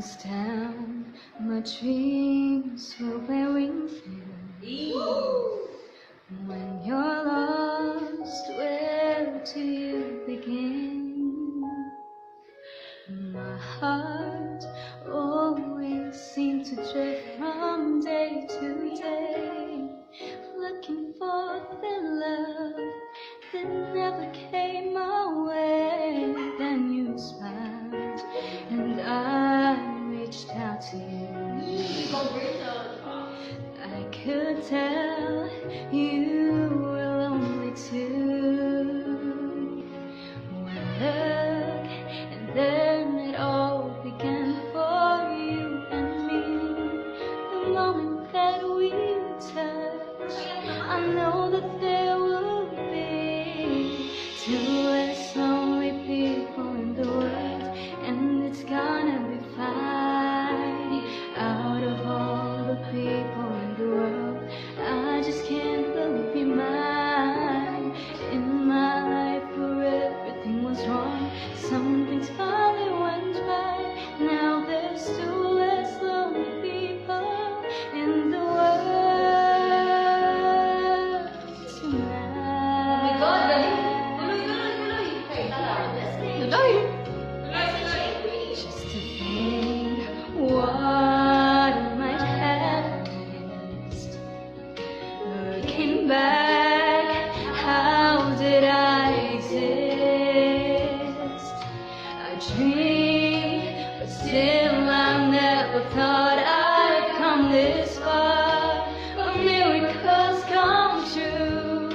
was down, my dreams were wearing thin. When you're lost, where do you begin? My heart always seemed to drift from day to day, looking for the love that never came my way. Then you smiled, and I reached out to you. I could tell you were lonely too. One look, and then it all began for you and me. The moment that we touched, I know that there will be two less lonely people in the world, and it's gonna be fine. Out of all the people in the world, I just can't believe you're mine. In my life where everything was wrong, some things finally went right. Now there's two less lonely people in the world tonight. Oh my God, galing! Tuloy! Hey, tara, let's sing! Tuloy! Just to think what I might have missed. Looking back, how did I exist? I dreamed, but still I never thought I'd come this far. But miracles come true,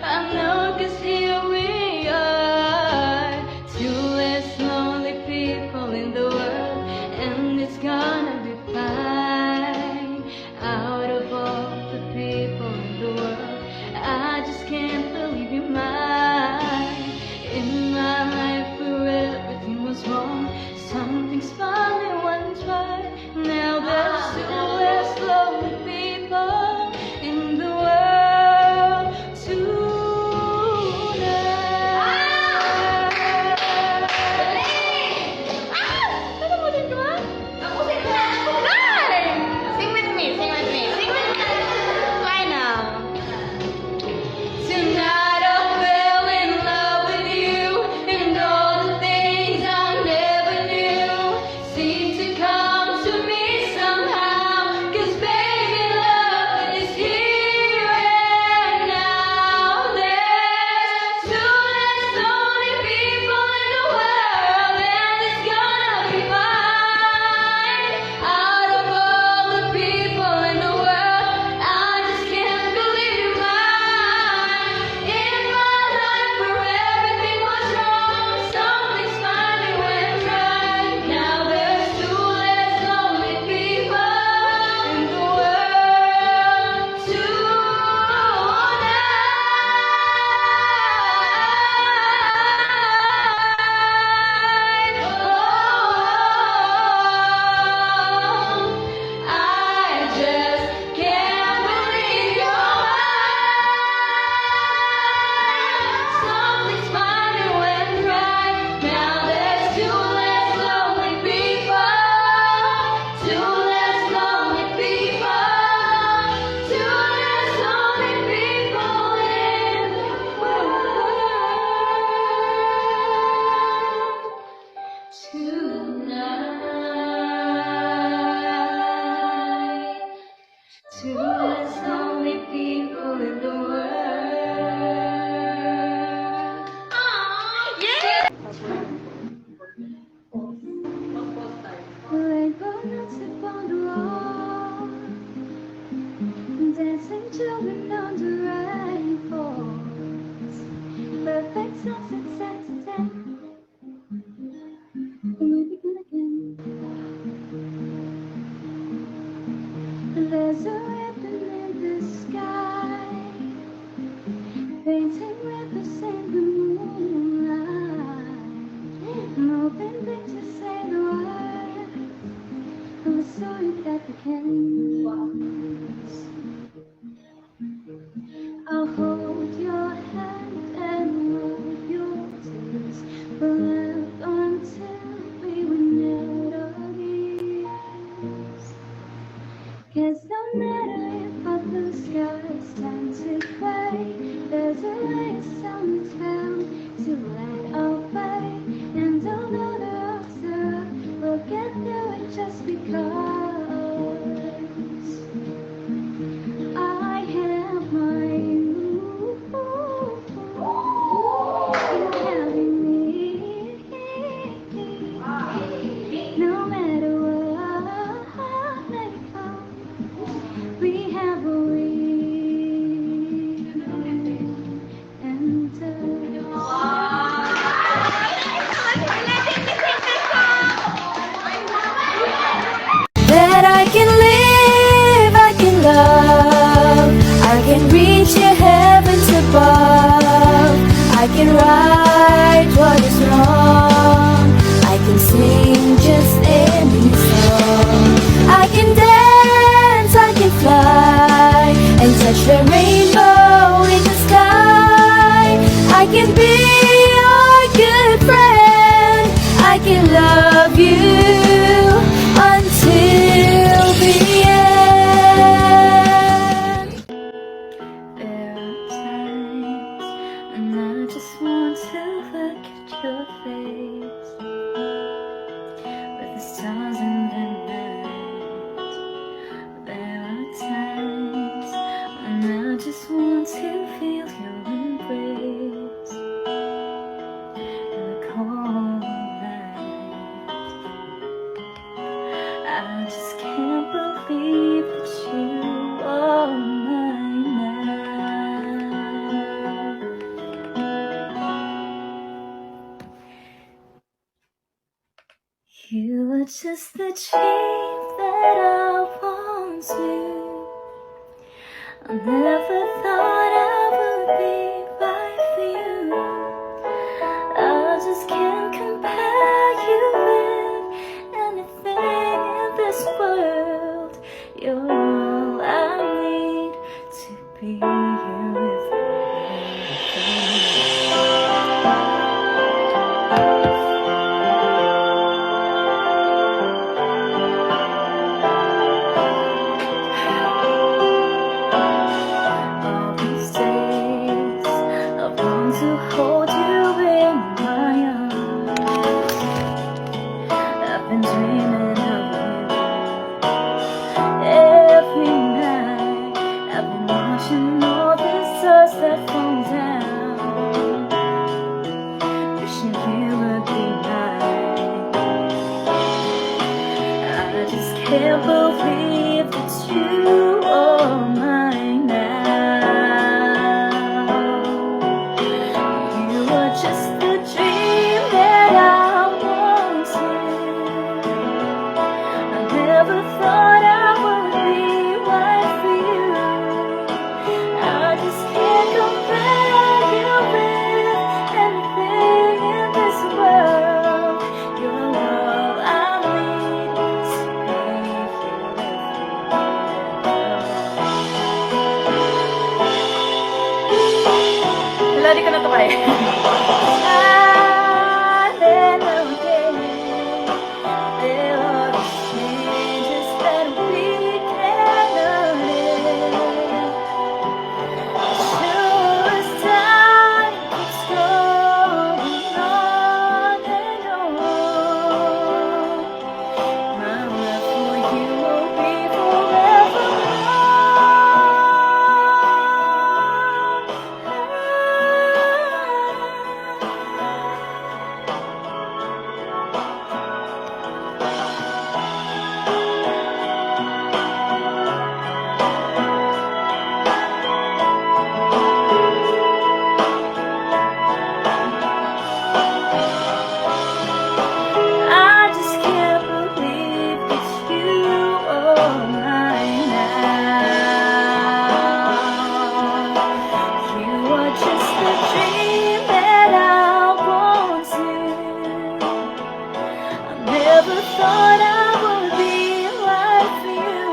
I know, 'cause here we are. Two less lonely people in the world, and it's gonna be fine. Out of all the people in the world, I just can't believe you're mine. In my life where everything was wrong, some things finally went right. Now there's two less lonely people in the world Sing with me! Why now? Tonight I fell in love with you, and all the things I never knew seem to come to me somehow. 'Cause baby, love is here and now. There's two less lonely people in the world, and it's gonna be fine. Out of all the people in the world, I just can't believe you're mine. In my life where everything was wrong, some things finally went right. Now there's two less lonely people in the world tonight. I just can't believe you're mine. Something's finally went right. Now there's two less lonely people. Two less lonely people. Two less lonely people in the world tonight. Two less lonely people in the world. Yeah! Rainbow nuts upon the wall, dancing children on the rainbows. Perfect sunset set to ten. We begin again. There's a ribbon in the sky, painting rivers in the moonlight. Moving pictures say the word, and we saw it that begins. I'll hold your hand and hold your tears, forever until we run out of years. right, what is wrong. I can sing just any song. I can dance, I can fly, and touch the rainbow in the sky. I can be your good friend. I can love you until the end. There are times and I just want to look at your face, with the stars in the night. There are times when I just want to feel your embrace in the cold night. I just can't believe that you are mine now. You were just the dream that I once knew. I never thought I would be right for you. I just can't compare you with anything in this world. You're all I need to be here with me. All these days I've longed to hold you in my arms. I've been dreaming of you every night. I've been watching all the stars that fall down, wishing you would be mine. I just can't believe that you are mine now. You were just the dream that I once knew. I never thought I would be right for you. I just can't compare you with anything in this world. You're all I need to be here with you. Wala, di ko na to kaya. There are the changes that we can live. Sure as time keeps going on and on, my love for you will be I just can't believe that you are mine now. You are just the dream that I once knew. I never thought I would be right for you.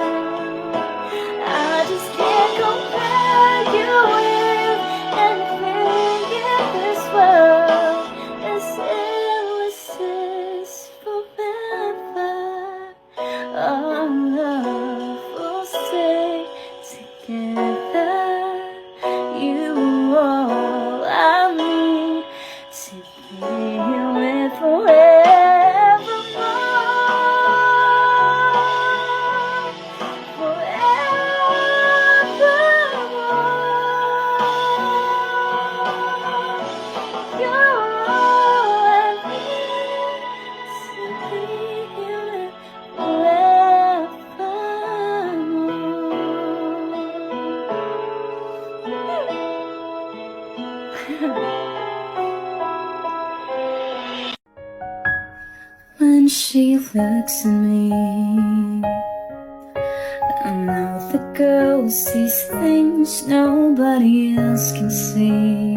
I just can't compare you with anything in this world. As endless as forever, our love will stay together. You are all I need to be here with forevermore. You're all I need to be here forevermore. When she looks at me, I know the girl sees things nobody else can see.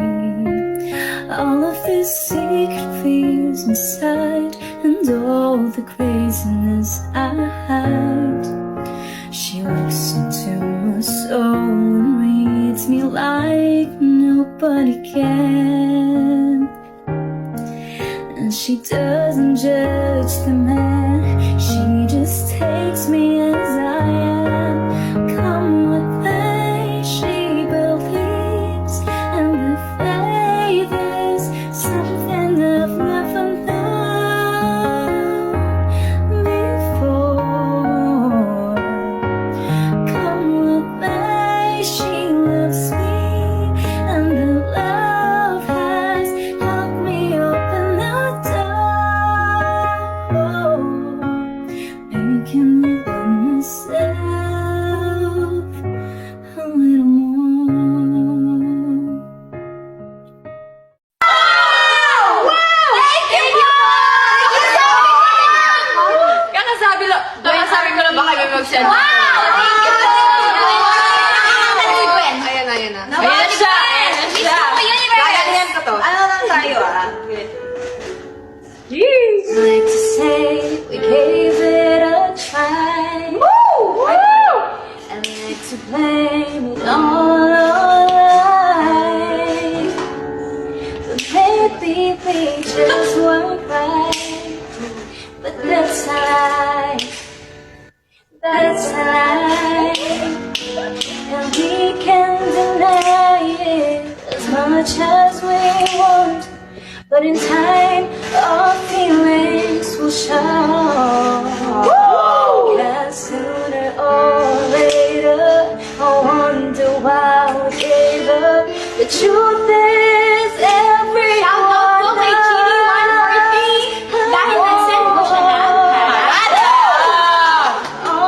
all of these secret fears inside, and all the craziness I hide. She looks into my soul and reads me like nobody can. And she doesn't judge the man, she just takes me as I am. Come what may, she believes, and the faith is something I've never known before. Come what may, she loves me, and the love has helped me open the door, making me love myself a little more. Kakasabi ko lang ba kami mag-send? Wow! Thank you po! Ayan na. Ayan siya! Gagalingan ko to. Ano lang tayo I like to say we gave it a try. I like to blame it all on life, but maybe we just weren't right. But that's life. That's life. And we can deny it as much as we want, but in time our feelings will show. And sooner or later I wonder why we gave up. The truth is everyone Dahil na-send mo siya na.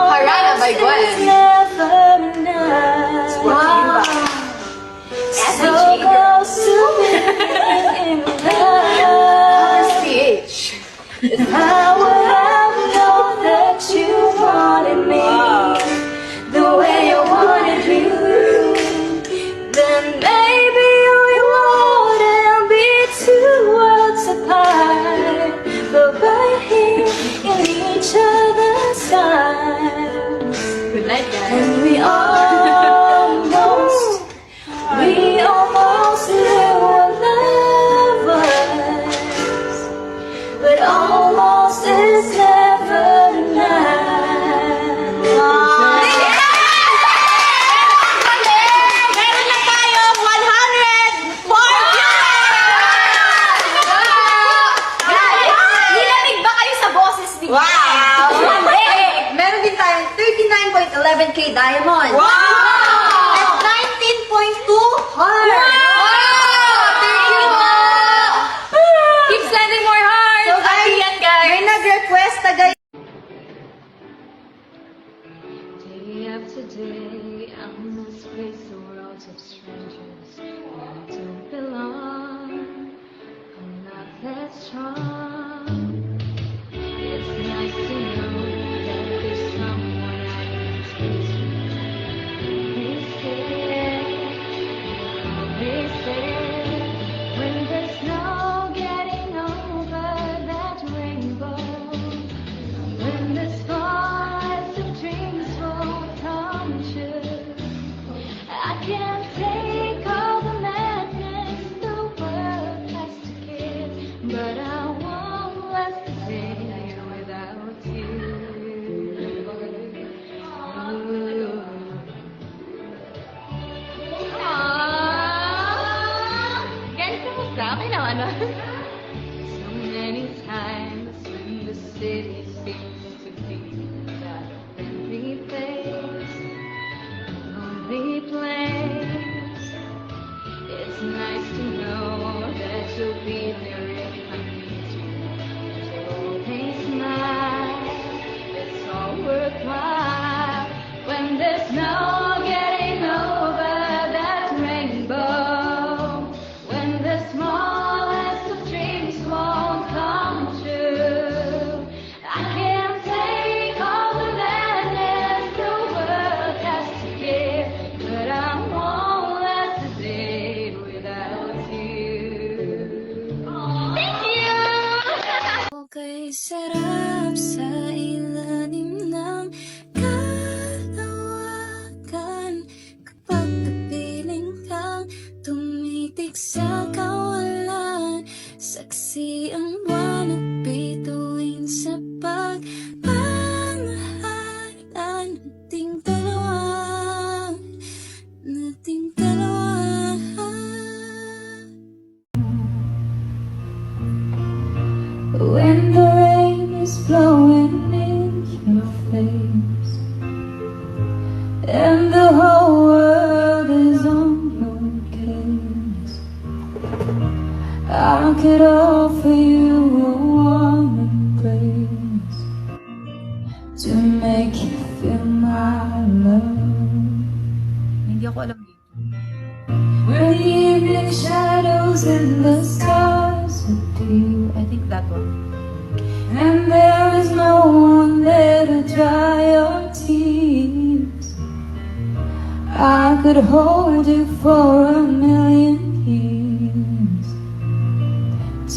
Harana by Gwen. Wow. So close to being in love. PH. If I would have known that you wanted me the way I wanted you, then maybe we wouldn't be two worlds apart, but right here in each other's arms. Good night, guys. And we almost knew what love was, but almost is never enough. Meron na tayo 100 for Nilamig ba kayo sa boses ni Wow! Meron din tayong 39.11k diamond. Wow! At 19.2 heart. Thank you po! Keep sending more hearts! So guys, may nag-request na guys. Day after day, I'm in this place, the world of strangers. I don't belong. I'm not that strong. It's nice to know that there's someone I can speak to. They say, when there's no getting over that rainbow, when the stars of dreams won't come true, I can't take all the madness the world has to give, but I won't last a day without you. Guys, kamusta? Okay naman ba? So many times when the city seems to be that friendly place, a lonely place. It's nice to know that you'll be there if I need you. You always smile, it's all worthwhile when there's no getting over that rainbow, when the smallest of dreams won't come true. I sarap sa ilalim ng kalawakan kapag kapiling kang tumitig sa kawalan. Saksi ang buwan at bituin sa pagmamahalan nating dalawa, nating dalawa. When the rain is blowing in your face and the whole world is on your case, I could offer you a warm embrace to make you feel my love. Hindi ako alam dito. Where the evening shadows and the stars appear. I think that one. And there is no one there to dry your tears. I could hold you for 1,000,000 years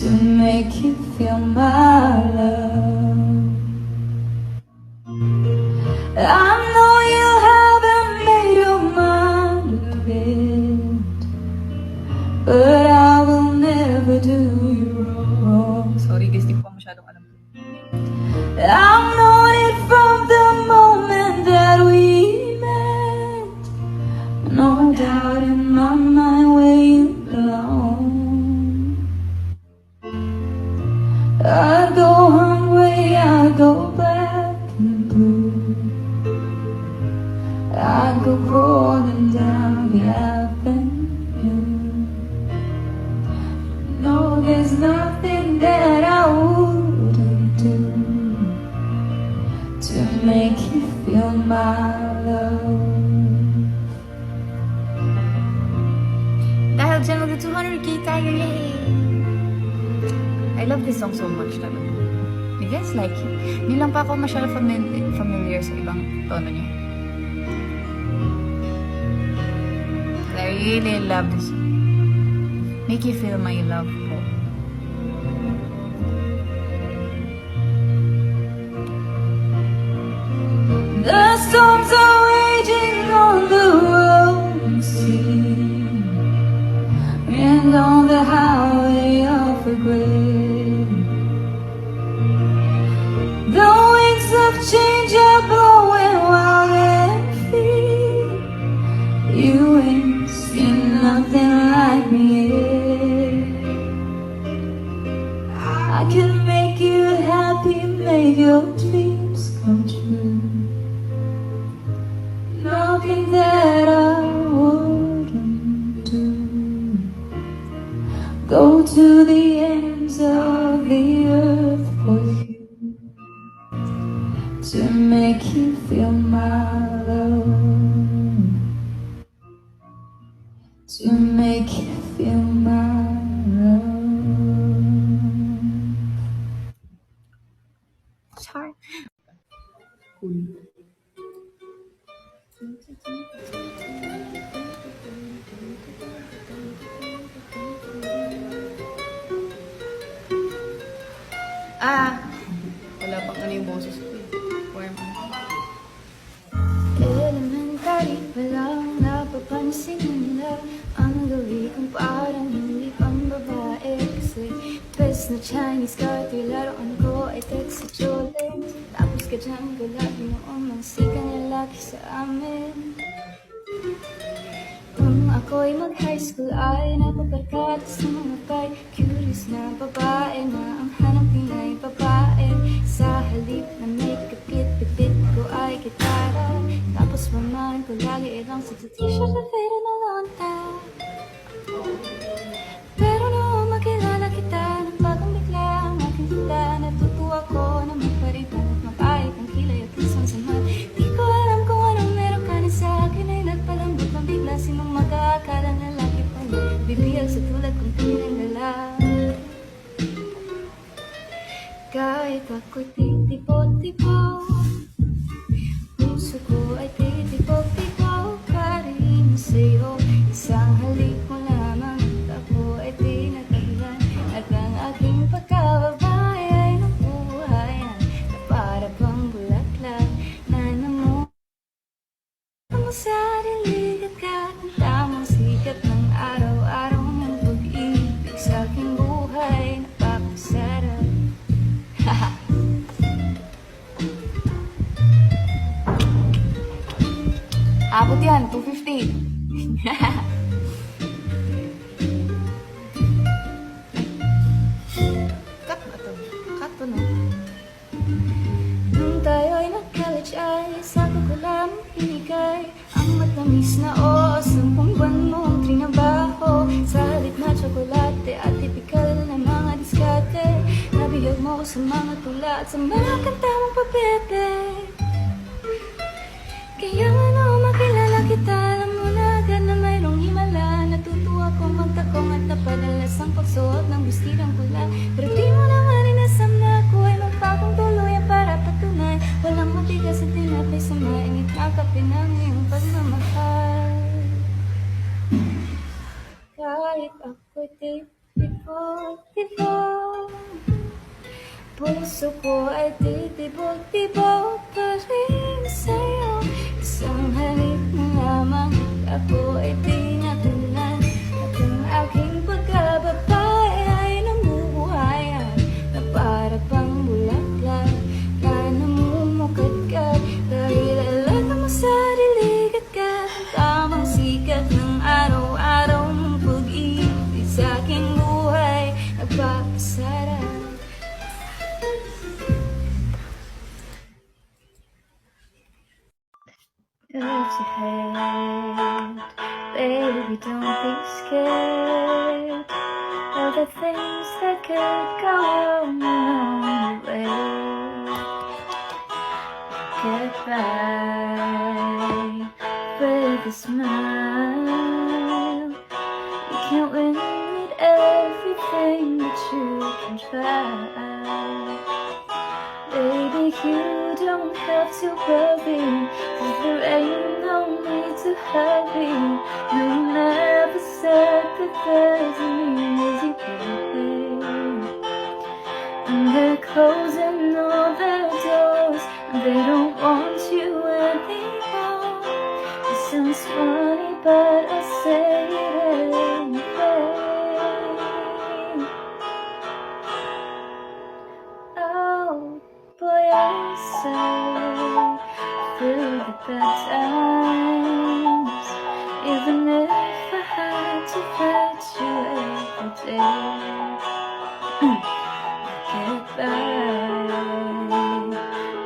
to make you feel my love. I know you haven't made your mind up yet, but I will never do you wrong. Sorry guys, di po masyadong alam. I've known it from the moment that we met. No doubt in my mind where you belong. I go hungry, I go black and blue. I go crawling down the avenue. No, there's nothing that I wouldn't do to make you feel my love. Dahil dyan mag-200k tayo, yay! I love this song so much talaga. You guys like it? Hindi lang pa ako masyado familiar sa ibang tono niya. I really love this song. Make you feel my love po. The storms are raging on the rolling sea and on the highway of regret. The wings of change are blowing wild and free. You ain't seen nothing like me yet. I can make you happy, make your dreams come true. Nothing that I wouldn't do. Go to the ends of the earth for you to make you feel my love, to make you feel my love. Sorry. Wala pang ano yung boses ko eh. Warm. Elementary pa lang napapansin nila ang gawi kong parang hindi pang babae. Kasi best na Chinese garter, laruan ko ay text sa Jolene. Tapos ka dyan galagi noong mga sikang lalaki sa amin. Nung ako'y mag-high school ay napabarkada sa mga guy. Curious na babae na ang hanapin ay babae. Sa halip na may kapit-pipit ko ay gitara. Tapos mamahan ko lagi ilang sa t-shirt na fade na lonta. Pero noong makilala kita, nagbagang bigla ang aking tila. Natutuwa ko na magparitan at mapayag ang kilay at isang sama. Di ko alam kung anong meron ka na sa akin ay nagpalambot na bigla. Sinong mag-aakala na laki pa niya bibiyag sa tulad kong tinangala. Kahit ako'y titipo-tipo, puso ko ay titipog-tipo pa rin sa'yo. Isang halik mo lamang at ako ay tinatahilan. At ang aking pagkababae ay nabuhay. Abot yan, 250. Cut ba to? Cut to, no? Nung tayo'y nag-college ay sabi ko lamang higay ang matamis na o 10 buwan mong trinabaho sa halip na tsokolate at tipikal na mga diskarte. Nabihag mo ko sa mga tula at sa mga kanta mong papete. Kaya ano makilala kita, alam mo na agad na mayroong himala. Natutuwa kong magtakong at napadalas ang pagsuot ng bustirang pula. Pero di mo naman inasam na ako ay magpakong tuluyan para patunay walang matigas at tinapay sa mainit na kape ng iyong pagmamahal. Kahit ako'y titibok-tibok, puso ko ay titibok-tibok pa rin sa'yo. Isang halik mo lamang ako ay di natulan at ang aking pagkababay ay namubuhayan na para pang bulaklak na namumukadkad dahil alaga mo sa dilig at tamang sikat ng araw-araw mong pag-ibig sa aking buhay nagpapasarap. Lift your head, baby, don't be scared of the things that could go wrong along the way. Get by with a smile. You can't win at everything, but you can try. Baby, you don't have to worry, 'cause there ain't no need to hurry. You never said that there's an easy way. And they're closing all their doors, and they don't want you anymore. It sounds funny, but I say it anyway. Oh, boy, I say through the bad times, even if I had to fight you every day. Get by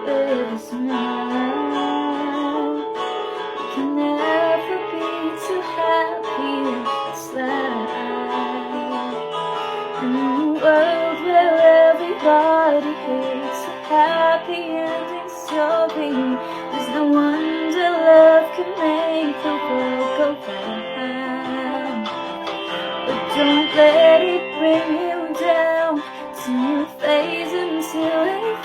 with a smile. You can never be too happy in this life. In a world where everybody hates a happy ending story, there's no wonder love can make the world go round. But don't let it bring you down till you phase into a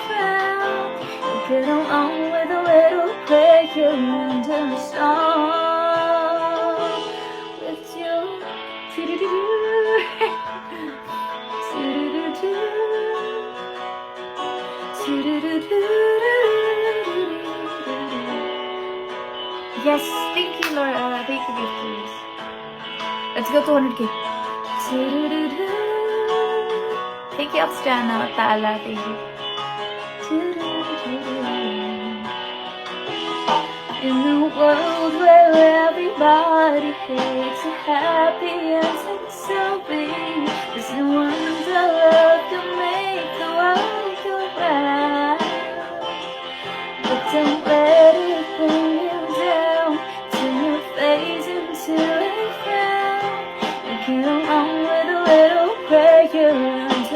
frown. You get along with a little prayer and a song with your Yes, thank you, Laura. Thank you, please. Let's go 200K. Thank you, Oxjana. Taala, thank you. In a world where everybody hates a happy ending story, there's no wonder love can make the world go round. But don't let it bring you down till you phase into a frown. You get along with a little prayer and a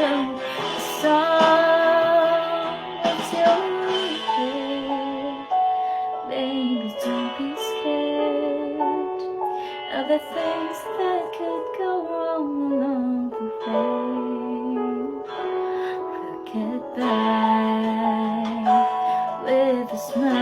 song that's your head. Baby, don't be scared of the things that could go wrong along the way. Get by with a smile.